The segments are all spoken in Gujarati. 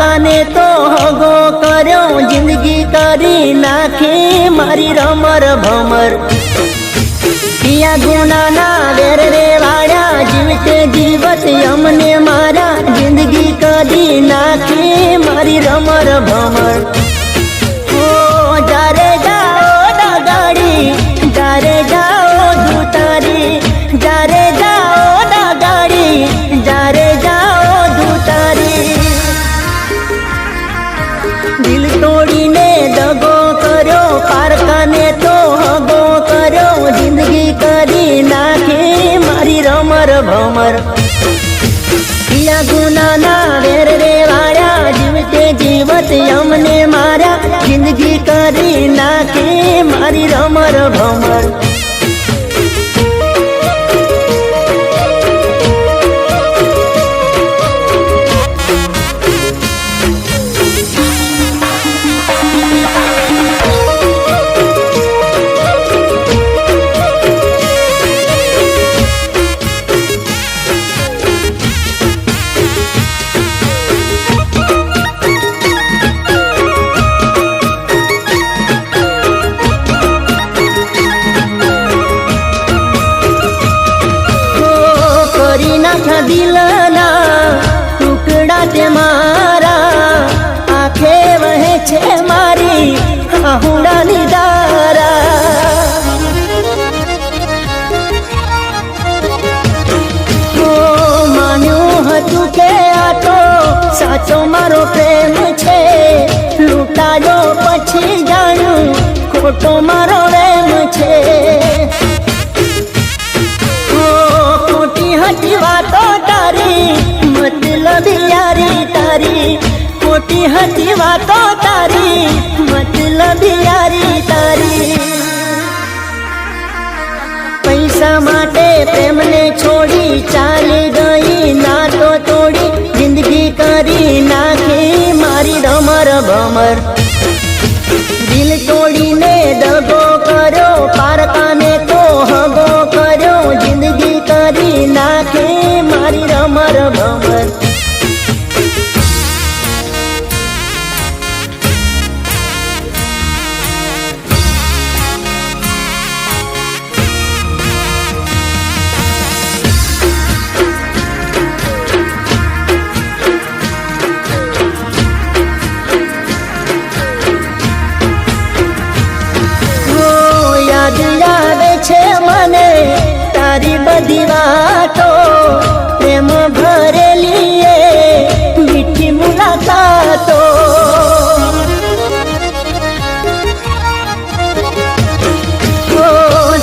પારકાને તો હગો કર્યો, જિંદગી કરી નાખી મારી રમર ભમર। પિયા ગુનાના વેર રે વાળ્યા, જીવતે જીવત અમને મારા, જિંદગી કરી નાખી મારી રમર ભમર। જારે જાઓ ડાગાડી, જારે જાઓ ધૂતારી, જારે જાઓ ડાગાડી, જારે જાઓ ધૂતારી। દિલ તોડીને દગો કર્યો, પારકાને તો હગો કર્યો, જિંદગી કરી નાખી મારી રમર ભમર। પિયા ગુનાના વેર રે વાળ્યા, જીવતે જીવત અમને મારા, જિંદગી કરી નાખી મારી રમર ભમર। દિલના ટુકડા તે મારા, આંખે વહે છે મારી આહુડાની ધારા। માન્યું હતું કે આ તો સાચો મારો પ્રેમ છે, લૂંટાયો પછી જાણ્યું ખોટો મારો પ્રેમ છે। ખોટી વાતો તારી, મતલબ યારી તારી, ખોટી હતી વાતો તારી, મતલબ યારી તારી। પૈસા માટે પ્રેમને છોડી ચાલી ગઈ, નાતો તોડી જિંદગી કરી નાખી મારી રમર ભમર। દિલ તોડીને દગો કર્યો, પારકાને તો હગો કર્યો, જિંદગી કરી નાખી મારી રમર ભમર। યાદ છે મને તારી બધી વાતો, પ્રેમ ભરેલી એ મીઠી મુલાકાતો।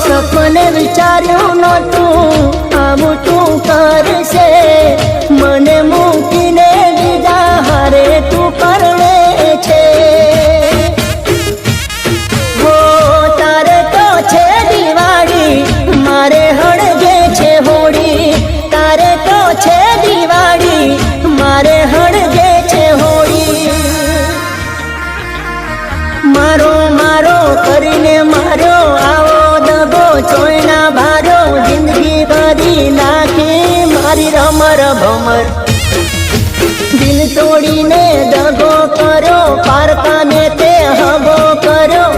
સપને વિચાર્યું નહોતું આવું તું કરશે, મને મૂકીને બીજા હારે તું પરણે છે। મારે હળગે છે હોળી, તારે તો છે દિવાળી, મારે હળગે છે હોળી। મારો મારો કરીને માર્યો, આવો દગો ચોયના ભાર્યો, જિંદગી કરી નાખી મારી રમર ભમર। દિલ તોડીને દગો કર્યો, પારકાને તે હગો કર્યો।